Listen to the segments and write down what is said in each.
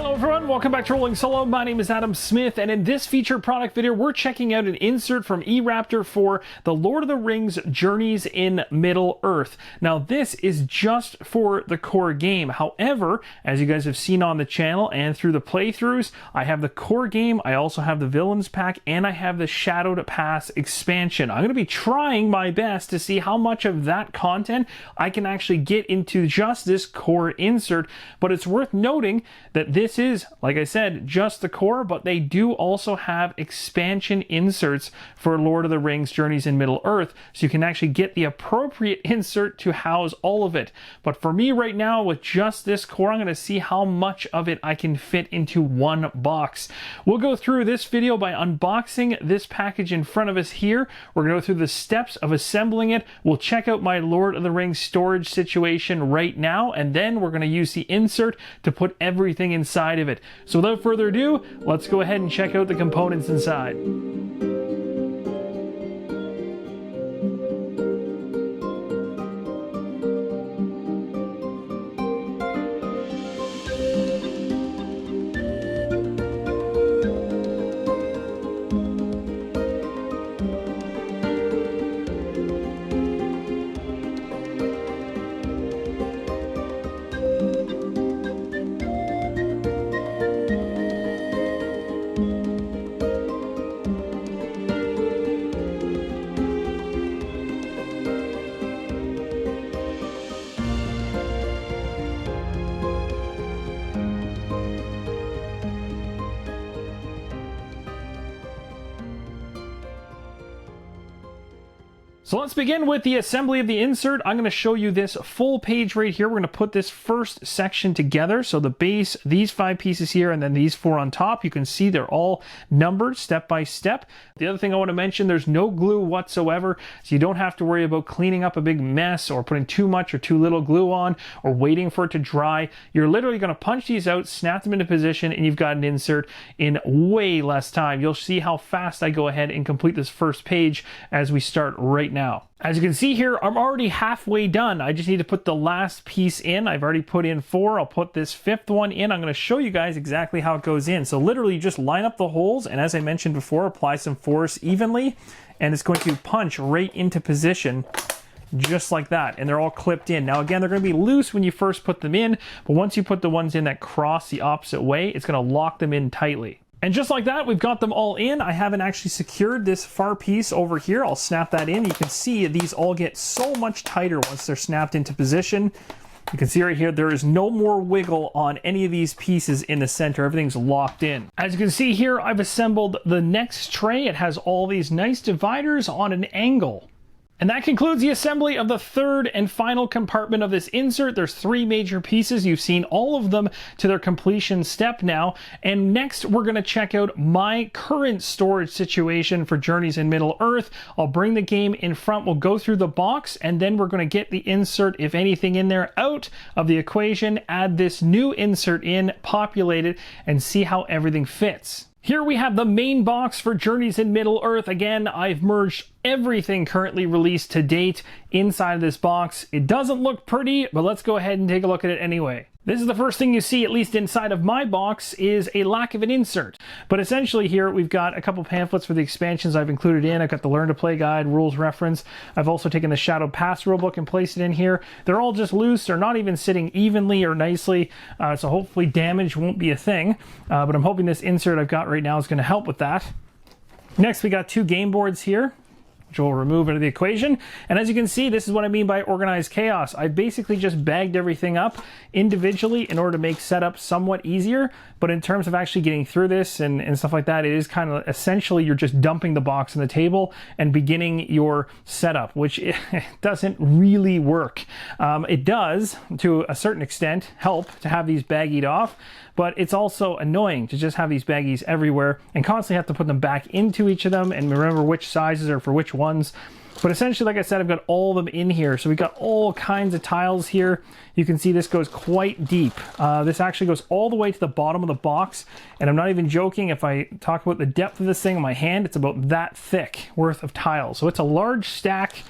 Hello everyone, welcome back to Rolling Solo. My name is Adam Smith, and in this featured product video, we're checking out an insert from e-Raptor for the Lord of the Rings Journeys in Middle-earth. Now, this is just for the core game. However, as you guys have seen on the channel and through the playthroughs, I have the core game, I also have the Villains Pack, and I have the Shadowed Pass expansion. I'm going to be trying my best to see how much of that content I can actually get into just this core insert, but it's worth noting that this is, like I said, just the core, but they do also have expansion inserts for Lord of the Rings Journeys in Middle-earth, so you can actually get the appropriate insert to house all of it. But for me right now, with just this core, I'm going to see how much of it I can fit into one box. We'll go through this video by unboxing this package in front of us here. We're going to go through the steps of assembling it. We'll check out my Lord of the Rings storage situation right now, and then we're going to use the insert to put everything inside of it. So without further ado, let's go ahead and check out the components inside. So let's begin with the assembly of the insert. I'm going to show you this full page right here. We're going to put this first section together. So the base, these 5 pieces here, and then these 4 on top. You can see they're all numbered step by step. The other thing I want to mention, there's no glue whatsoever, so you don't have to worry about cleaning up a big mess or putting too much or too little glue on or waiting for it to dry. You're literally going to punch these out, snap them into position, and you've got an insert in way less time. You'll see how fast I go ahead and complete this first page as we start right now. As you can see here, I'm already halfway done. I just need to put the last piece in. I've already put in 4. I'll put this 5th one in. I'm going to show you guys exactly how it goes in. So literally you just line up the holes, and as I mentioned before, apply some force evenly, and it's going to punch right into position just like that, and they're all clipped in. Now again, they're going to be loose when you first put them in, but once you put the ones in that cross the opposite way, it's going to lock them in tightly. And just like that, we've got them all in. I haven't actually secured this far piece over here. I'll snap that in. You can see these all get so much tighter once they're snapped into position. You can see right here, there is no more wiggle on any of these pieces in the center. Everything's locked in. As you can see here, I've assembled the next tray. It has all these nice dividers on an angle. And that concludes the assembly of the third and final compartment of this insert. There's 3 major pieces. You've seen all of them to their completion step now. And next, we're going to check out my current storage situation for Journeys in Middle-earth. I'll bring the game in front. We'll go through the box, and then we're going to get the insert, if anything in there, out of the equation, add this new insert in, populate it, and see how everything fits. Here we have the main box for Journeys in Middle-earth. Again, I've merged everything currently released to date inside of this box. It doesn't look pretty, but let's go ahead and take a look at it anyway. This is the first thing you see, at least inside of my box, is a lack of an insert. But essentially here, we've got a couple pamphlets for the expansions I've included in. I've got the Learn to Play guide, rules reference. I've also taken the Shadowed Pass rulebook and placed it in here. They're all just loose. They're not even sitting evenly or nicely, so hopefully damage won't be a thing. But I'm hoping this insert I've got right now is going to help with that. Next, we got 2 game boards here, which we'll remove into the equation. And as you can see, this is what I mean by organized chaos. I basically just bagged everything up individually in order to make setup somewhat easier. But in terms of actually getting through this and stuff like that, it is kind of essentially you're just dumping the box on the table and beginning your setup, which it doesn't really work. It does, to a certain extent, help to have these baggied off, but it's also annoying to just have these baggies everywhere and constantly have to put them back into each of them and remember which sizes are for which ones. But essentially, like I said, I've got all of them in here. So we've got all kinds of tiles here. You can see this goes quite deep. This actually goes all the way to the bottom of the box. And I'm not even joking. If I talk about the depth of this thing in my hand, it's about that thick worth of tiles. So it's a large stack.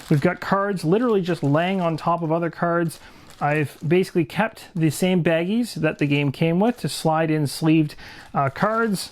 We've got cards literally just laying on top of other cards. I've basically kept the same baggies that the game came with to slide in sleeved cards.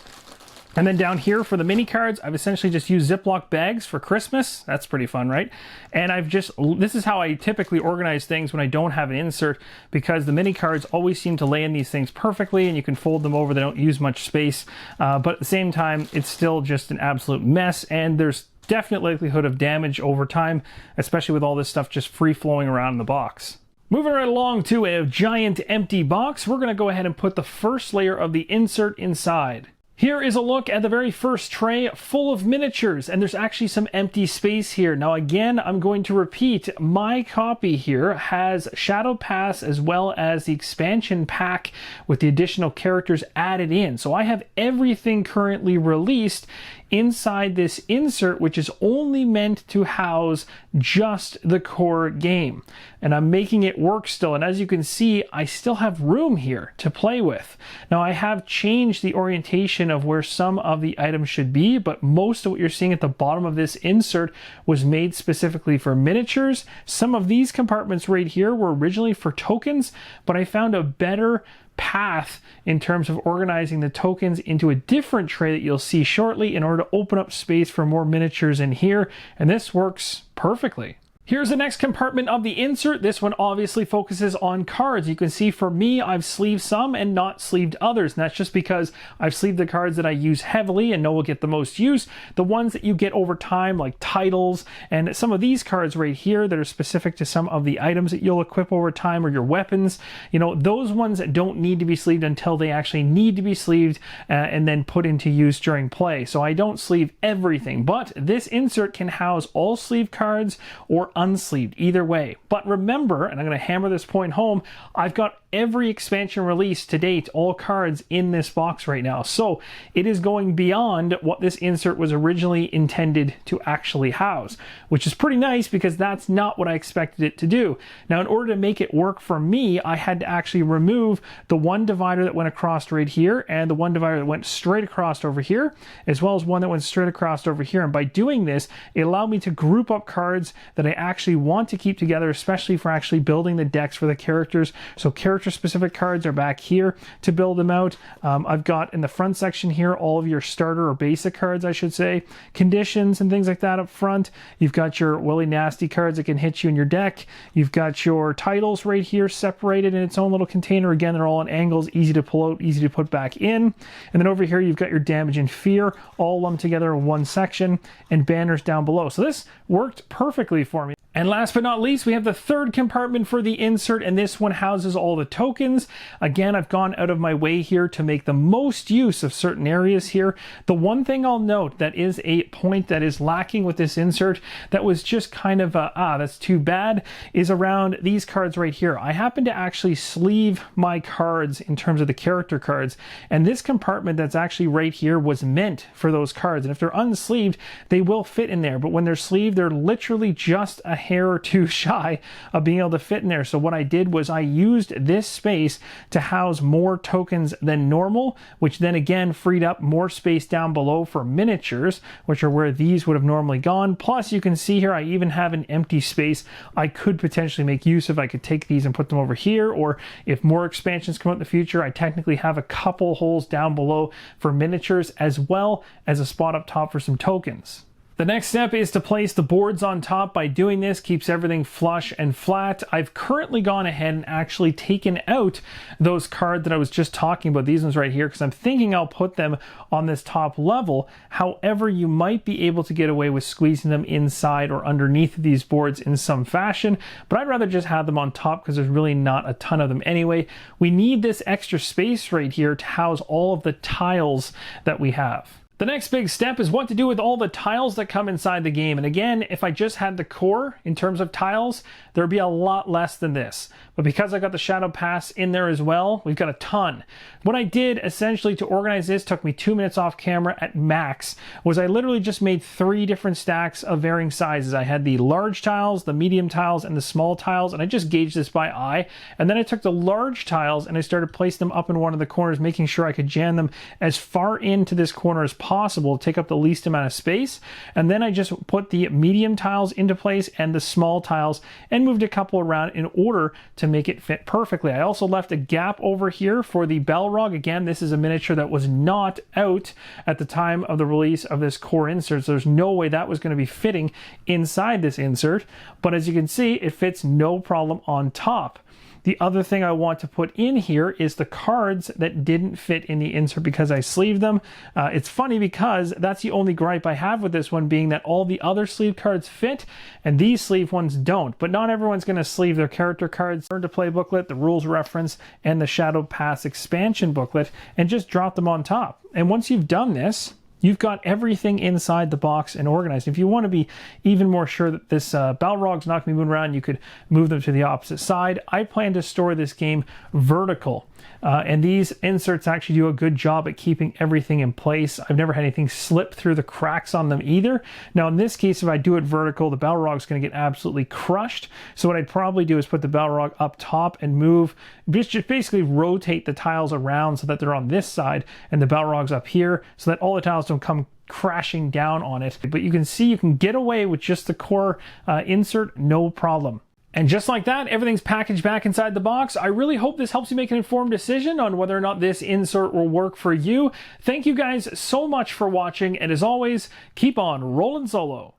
And then down here for the mini cards, I've essentially just used Ziploc bags for Christmas. That's pretty fun, right? And this is how I typically organize things when I don't have an insert, because the mini cards always seem to lay in these things perfectly and you can fold them over. They don't use much space. But at the same time, it's still just an absolute mess, and there's definite likelihood of damage over time, especially with all this stuff just free flowing around in the box. Moving right along to a giant empty box, we're going to go ahead and put the first layer of the insert inside. Here is a look at the very first tray full of miniatures, and there's actually some empty space here. Now again, I'm going to repeat, my copy here has Shadow Pass as well as the expansion pack with the additional characters added in. So I have everything currently released inside this insert, which is only meant to house just the core game. And I'm making it work still. And as you can see, I still have room here to play with. Now I have changed the orientation of where some of the items should be, but most of what you're seeing at the bottom of this insert was made specifically for miniatures. Some of these compartments right here were originally for tokens, but I found a better path in terms of organizing the tokens into a different tray that you'll see shortly in order to open up space for more miniatures in here, and this works perfectly. Here's the next compartment of the insert. This one obviously focuses on cards. You can see for me, I've sleeved some and not sleeved others. And that's just because I've sleeved the cards that I use heavily and know will get the most use. The ones that you get over time, like titles, and some of these cards right here that are specific to some of the items that you'll equip over time or your weapons, you know, those ones that don't need to be sleeved until they actually need to be sleeved and then put into use during play. So I don't sleeve everything, but this insert can house all sleeve cards or unsleeved, either way. But remember, and I'm going to hammer this point home, I've got every expansion release to date, all cards in this box right now. So it is going beyond what this insert was originally intended to actually house, which is pretty nice because that's not what I expected it to do. Now, in order to make it work for me, I had to actually remove the one divider that went across right here and the one divider that went straight across over here, as well as one that went straight across over here. And by doing this, it allowed me to group up cards that I actually want to keep together, especially for actually building the decks for the characters. So character-specific cards are back here to build them out. I've got in the front section here all of your starter or basic cards, I should say, conditions and things like that up front. You've got your Willy Nasty cards that can hit you in your deck. You've got your titles right here separated in its own little container. Again, they're all on angles, easy to pull out, easy to put back in. And then over here, you've got your damage and fear all lumped together in one section and banners down below. So this worked perfectly for me. And last but not least, we have the third compartment for the insert, and this one houses all the tokens. Again, I've gone out of my way here to make the most use of certain areas here. The one thing I'll note that is a point that is lacking with this insert that was just kind of that's too bad, is around these cards right here. I happen to actually sleeve my cards in terms of the character cards, and this compartment that's actually right here was meant for those cards. And if they're unsleeved, they will fit in there, but when they're sleeved, they're literally just a hair or two shy of being able to fit in there. So what I did was I used this space to house more tokens than normal, which then again freed up more space down below for miniatures, which are where these would have normally gone. Plus you can see here I even have an empty space I could potentially make use of. I could take these and put them over here, or if more expansions come out in the future, I technically have a couple holes down below for miniatures as well as a spot up top for some tokens. The next step is to place the boards on top. By doing this, keeps everything flush and flat. I've currently gone ahead and actually taken out those cards that I was just talking about, these ones right here, because I'm thinking I'll put them on this top level. However, you might be able to get away with squeezing them inside or underneath these boards in some fashion, but I'd rather just have them on top because there's really not a ton of them anyway. We need this extra space right here to house all of the tiles that we have. The next big step is what to do with all the tiles that come inside the game. And again, if I just had the core in terms of tiles, there'd be a lot less than this. But because I got the Shadow Pass in there as well, we've got a ton. What I did essentially to organize this, took me 2 minutes off camera at max, was I literally just made 3 different stacks of varying sizes. I had the large tiles, the medium tiles, and the small tiles, and I just gauged this by eye. And then I took the large tiles and I started placing them up in one of the corners, making sure I could jam them as far into this corner as possible. possible to take up the least amount of space. And then I just put the medium tiles into place and the small tiles and moved a couple around in order to make it fit perfectly. I also left a gap over here for the Balrog. Again, this is a miniature that was not out at the time of the release of this core insert, so there's no way that was going to be fitting inside this insert. But as you can see, it fits no problem on top. The other thing I want to put in here is the cards that didn't fit in the insert because I sleeved them. It's funny because that's the only gripe I have with this one, being that all the other sleeve cards fit and these sleeve ones don't. But not everyone's going to sleeve their character cards. Learn to Play booklet, the rules reference, and the Shadow Pass expansion booklet, and just drop them on top. And once you've done this, you've got everything inside the box and organized. If you want to be even more sure that this Balrog's not going to be moving around, you could move them to the opposite side. I plan to store this game vertical. And these inserts actually do a good job at keeping everything in place. I've never had anything slip through the cracks on them either. Now in this case, if I do it vertical, the Balrog's going to get absolutely crushed. So what I'd probably do is put the Balrog up top and move, just basically rotate the tiles around so that they're on this side and the Balrog's up here so that all the tiles don't come crashing down on it. But you can see you can get away with just the core insert, no problem. And just like that, everything's packaged back inside the box. I really hope this helps you make an informed decision on whether or not this insert will work for you. Thank you guys so much for watching, and as always, keep on rolling solo.